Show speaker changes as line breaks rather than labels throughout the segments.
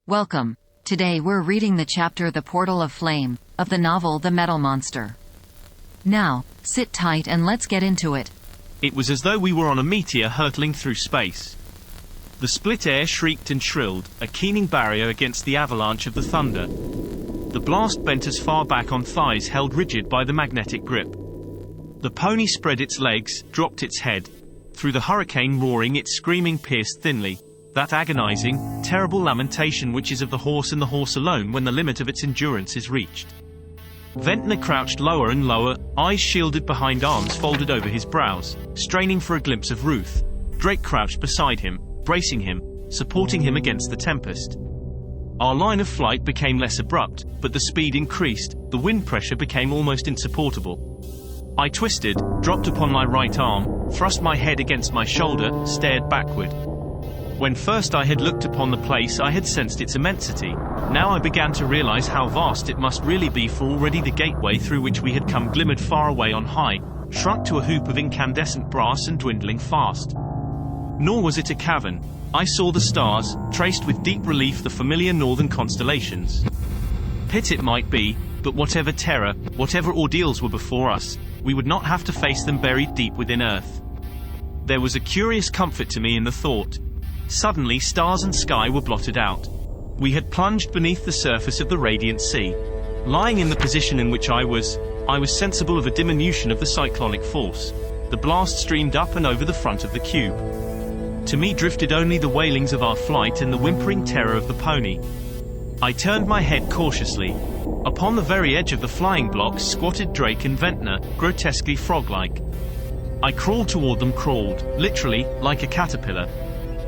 Welcome. Today we're reading the chapter The Portal of Flame, of the novel The Metal Monster. Now, sit tight and let's get into it.
It was as though we were on a meteor hurtling through space. The split air shrieked and shrilled, a keening barrier against the avalanche of the thunder. The blast bent us far back on thighs held rigid by the magnetic grip. The pony spread its legs, dropped its head. Through the hurricane roaring, its screaming pierced thinly, that agonizing, terrible lamentation which is of the horse and the horse alone when the limit of its endurance is reached. Ventnor crouched lower and lower, eyes shielded behind arms folded over his brows, straining for a glimpse of Ruth. Drake crouched beside him, bracing him, supporting him against the tempest. Our line of flight became less abrupt, but the speed increased, the wind pressure became almost insupportable. I twisted, dropped upon my right arm, thrust my head against my shoulder, stared backward. When first I had looked upon the place I had sensed its immensity. Now I began to realize how vast it must really be, for already the gateway through which we had come glimmered far away on high, shrunk to a hoop of incandescent brass and dwindling fast. Nor was it a cavern. I saw the stars, traced with deep relief the familiar northern constellations. Pit it might be, but whatever terror, whatever ordeals were before us, we would not have to face them buried deep within earth. There was a curious comfort to me in the thought. Suddenly stars and sky were blotted out. We had plunged beneath the surface of the radiant sea. Lying in the position in which I was sensible of a diminution of the cyclonic force. The blast streamed up and over the front of the cube. To me drifted only the wailings of our flight and the whimpering terror of the pony. I turned my head cautiously. Upon the very edge of the flying blocks squatted Drake and Ventnor, grotesquely frog-like. I crawled toward them, literally, like a caterpillar.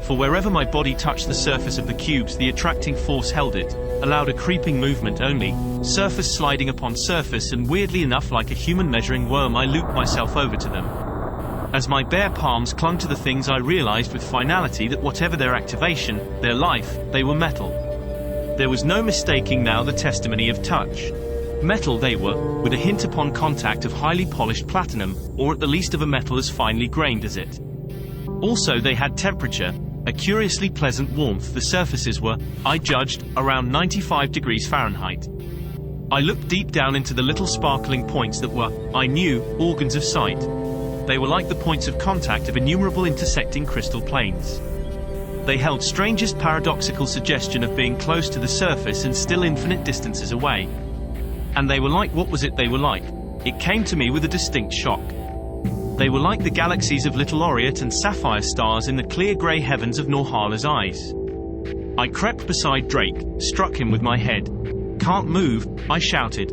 For wherever my body touched the surface of the cubes, the attracting force held it, allowed a creeping movement only, surface sliding upon surface, and weirdly enough like a human measuring worm I looped myself over to them. As my bare palms clung to the things, I realized with finality that whatever their activation, their life, they were metal. There was no mistaking now the testimony of touch. Metal they were, with a hint upon contact of highly polished platinum, or at the least of a metal as finely grained as it. Also they had temperature, a curiously pleasant warmth. The surfaces were, I judged, around 95 degrees Fahrenheit. I looked deep down into the little sparkling points that were, I knew, organs of sight. They were like the points of contact of innumerable intersecting crystal planes. They held strangest paradoxical suggestion of being close to the surface and still infinite distances away. And they were like, what was it they were like? It came to me with a distinct shock. They were like the galaxies of little aureate and sapphire stars in the clear grey heavens of Norhala's eyes. I crept beside Drake, struck him with my head. Can't move, I shouted.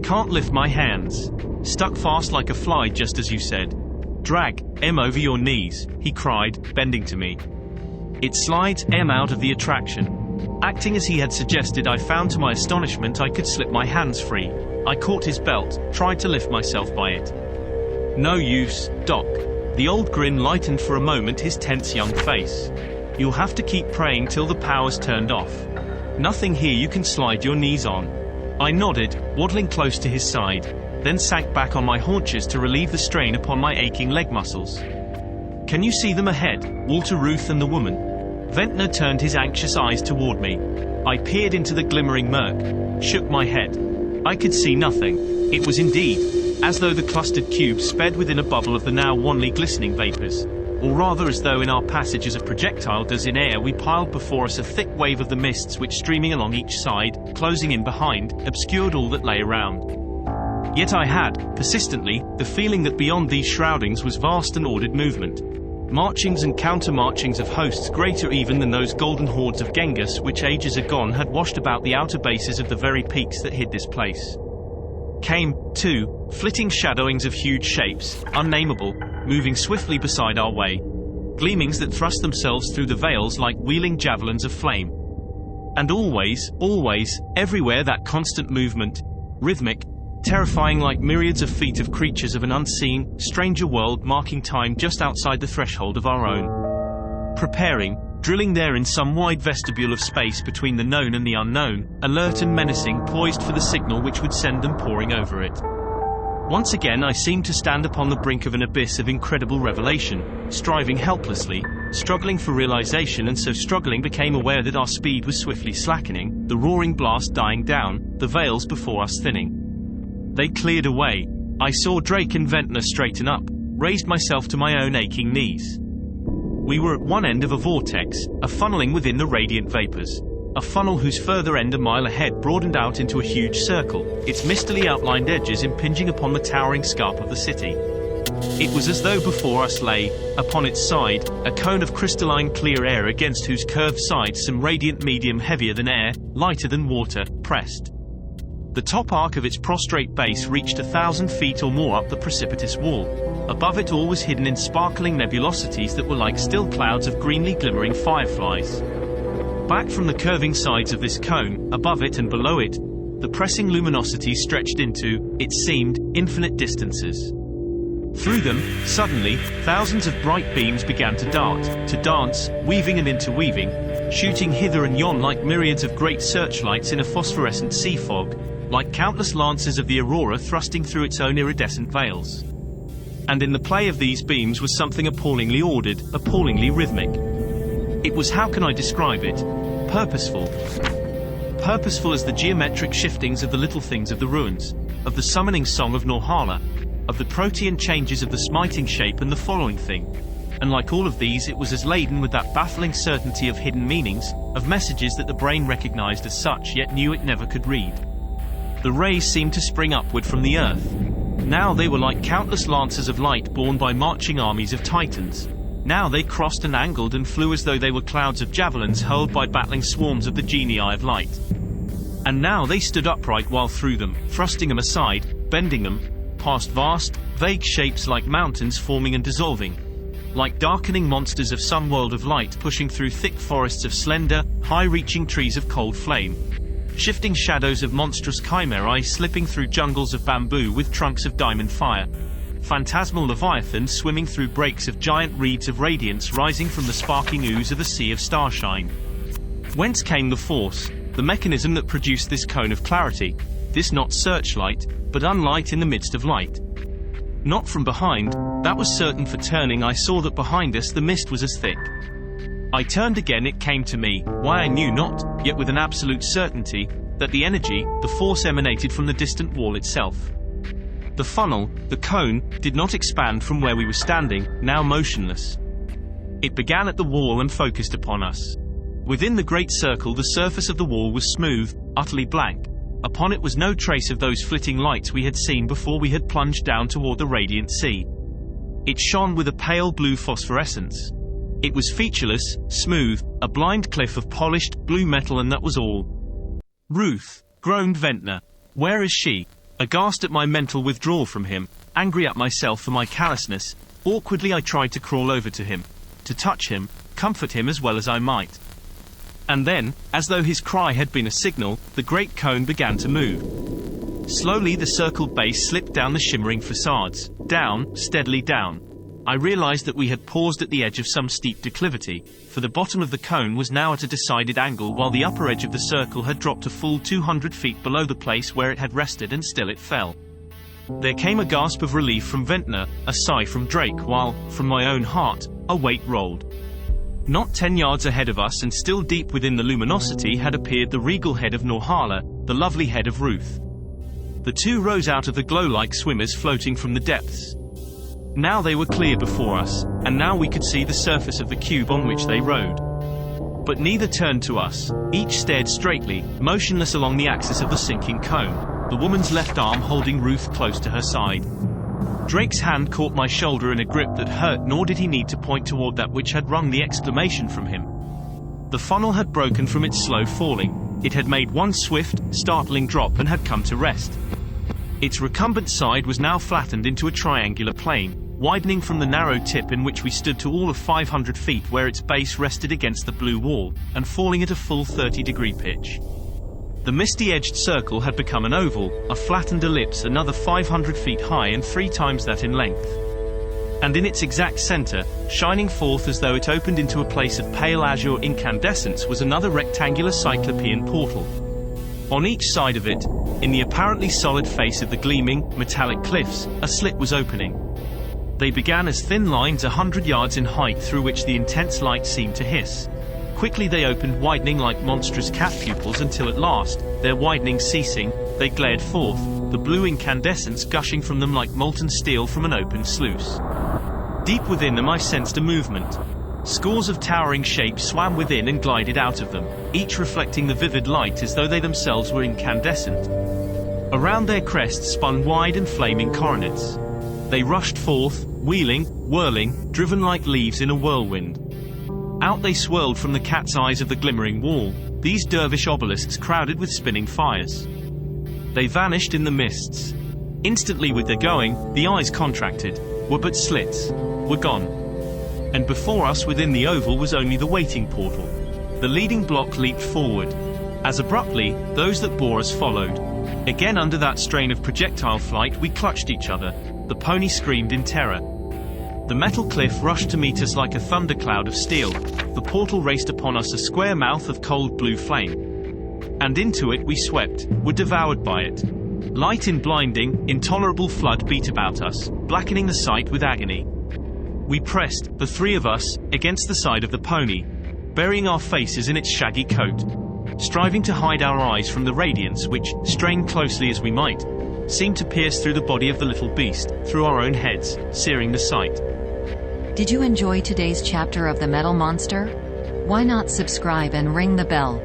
Can't lift my hands. Stuck fast like a fly, just as you said. Drag M over your knees, he cried, bending to me. It slides M out of the attraction. Acting as he had suggested, I found to my astonishment I could slip my hands free. I caught his belt, tried to lift myself by it. No use, Doc. The old grin lightened for a moment his tense young face. You'll have to keep praying till the power's turned off. Nothing here you can slide your knees on. I nodded, waddling close to his side, then sank back on my haunches to relieve the strain upon my aching leg muscles. Can you see them ahead, Walter, Ruth and the woman? Ventnor turned his anxious eyes toward me. I peered into the glimmering murk, shook my head. I could see nothing. It was indeed as though the clustered cubes sped within a bubble of the now wanly glistening vapors, or rather as though in our passage as a projectile does in air we piled before us a thick wave of the mists which, streaming along each side, closing in behind, obscured all that lay around. Yet I had, persistently, the feeling that beyond these shroudings was vast and ordered movement. Marchings and counter-marchings of hosts greater even than those golden hordes of Genghis which ages agone had washed about the outer bases of the very peaks that hid this place. Came, too, flitting shadowings of huge shapes, unnameable, moving swiftly beside our way. Gleamings that thrust themselves through the veils like wheeling javelins of flame. And always, everywhere that constant movement, rhythmic, terrifying like myriads of feet of creatures of an unseen, stranger world marking time just outside the threshold of our own. Preparing, drilling there in some wide vestibule of space between the known and the unknown, alert and menacing, poised for the signal which would send them pouring over it. Once again I seemed to stand upon the brink of an abyss of incredible revelation, striving helplessly, struggling for realization, and so struggling became aware that our speed was swiftly slackening, the roaring blast dying down, the veils before us thinning. They cleared away. I saw Drake and Ventnor straighten up, raised myself to my own aching knees. We were at one end of a vortex, a funneling within the radiant vapors. A funnel whose further end a mile ahead broadened out into a huge circle, its mistily outlined edges impinging upon the towering scarp of the city. It was as though before us lay, upon its side, a cone of crystalline clear air against whose curved sides some radiant medium heavier than air, lighter than water, pressed. The top arc of its prostrate base reached 1,000 feet or more up the precipitous wall. Above it all was hidden in sparkling nebulosities that were like still clouds of greenly glimmering fireflies. Back from the curving sides of this cone, above it and below it, the pressing luminosities stretched into, it seemed, infinite distances. Through them, suddenly, thousands of bright beams began to dart, to dance, weaving and interweaving, shooting hither and yon like myriads of great searchlights in a phosphorescent sea fog, like countless lances of the aurora thrusting through its own iridescent veils. And in the play of these beams was something appallingly ordered, appallingly rhythmic. It was, how can I describe it? Purposeful. Purposeful as the geometric shiftings of the little things of the ruins, of the summoning song of Norhala, of the protean changes of the smiting shape and the following thing. And like all of these, it was as laden with that baffling certainty of hidden meanings, of messages that the brain recognized as such yet knew it never could read. The rays seemed to spring upward from the earth. Now they were like countless lances of light borne by marching armies of titans. Now they crossed and angled and flew as though they were clouds of javelins hurled by battling swarms of the genii of light. And now they stood upright while through them, thrusting them aside, bending them, past vast, vague shapes like mountains forming and dissolving, like darkening monsters of some world of light pushing through thick forests of slender, high-reaching trees of cold flame, shifting shadows of monstrous chimerae slipping through jungles of bamboo with trunks of diamond fire, phantasmal leviathans swimming through breaks of giant reeds of radiance rising from the sparking ooze of a sea of starshine. Whence came the force, the mechanism that produced this cone of clarity, this not searchlight, but unlight in the midst of light? Not from behind, that was certain, for turning I saw that behind us the mist was as thick. I turned again, it came to me, why I knew not, yet with an absolute certainty, that the energy, the force emanated from the distant wall itself. The funnel, the cone, did not expand from where we were standing, now motionless. It began at the wall and focused upon us. Within the great circle the surface of the wall was smooth, utterly blank. Upon it was no trace of those flitting lights we had seen before we had plunged down toward the radiant sea. It shone with a pale blue phosphorescence. It was featureless, smooth, a blind cliff of polished, blue metal, and that was all. "Ruth," groaned Ventnor. "Where is she?" Aghast at my mental withdrawal from him, angry at myself for my callousness, awkwardly I tried to crawl over to him, to touch him, comfort him as well as I might. And then, as though his cry had been a signal, the great cone began to move. Slowly the circled base slipped down the shimmering facades, down, steadily down. I realized that we had paused at the edge of some steep declivity, for the bottom of the cone was now at a decided angle while the upper edge of the circle had dropped a full 200 feet below the place where it had rested, and still it fell. There came a gasp of relief from Ventnor, a sigh from Drake, while, from my own heart, a weight rolled. Not 10 yards ahead of us and still deep within the luminosity had appeared the regal head of Norhala, the lovely head of Ruth. The two rose out of the glow like swimmers floating from the depths. Now they were clear before us, and now we could see the surface of the cube on which they rode. But neither turned to us, each stared straightly, motionless along the axis of the sinking cone, the woman's left arm holding Ruth close to her side. Drake's hand caught my shoulder in a grip that hurt, nor did he need to point toward that which had wrung the exclamation from him. The funnel had broken from its slow falling, it had made one swift, startling drop and had come to rest. Its recumbent side was now flattened into a triangular plane, widening from the narrow tip in which we stood to all of 500 feet where its base rested against the blue wall, and falling at a full 30-degree pitch. The misty-edged circle had become an oval, a flattened ellipse another 500 feet high and 3 times that in length. And in its exact center, shining forth as though it opened into a place of pale azure incandescence, was another rectangular cyclopean portal. On each side of it, in the apparently solid face of the gleaming, metallic cliffs, a slit was opening. They began as thin lines 100 yards in height through which the intense light seemed to hiss. Quickly they opened, widening like monstrous cat pupils, until at last, their widening ceasing, they glared forth, the blue incandescence gushing from them like molten steel from an open sluice. Deep within them I sensed a movement. Scores of towering shapes swam within and glided out of them, each reflecting the vivid light as though they themselves were incandescent. Around their crests spun wide and flaming coronets. They rushed forth, wheeling, whirling, driven like leaves in a whirlwind. Out they swirled from the cat's eyes of the glimmering wall, these dervish obelisks crowded with spinning fires. They vanished in the mists. Instantly with their going, the eyes contracted, were but slits, were gone. And before us within the oval was only the waiting portal. The leading block leaped forward. As abruptly, those that bore us followed. Again under that strain of projectile flight we clutched each other. The pony screamed in terror. The metal cliff rushed to meet us like a thundercloud of steel. The portal raced upon us, a square mouth of cold blue flame. And into it we swept, were devoured by it. Light in blinding, intolerable flood beat about us, blackening the sight with agony. We pressed, the three of us, against the side of the pony, burying our faces in its shaggy coat, striving to hide our eyes from the radiance which, strain closely as we might, seemed to pierce through the body of the little beast, through our own heads, searing the sight.
Did you enjoy today's chapter of The Metal Monster? Why not subscribe and ring the bell?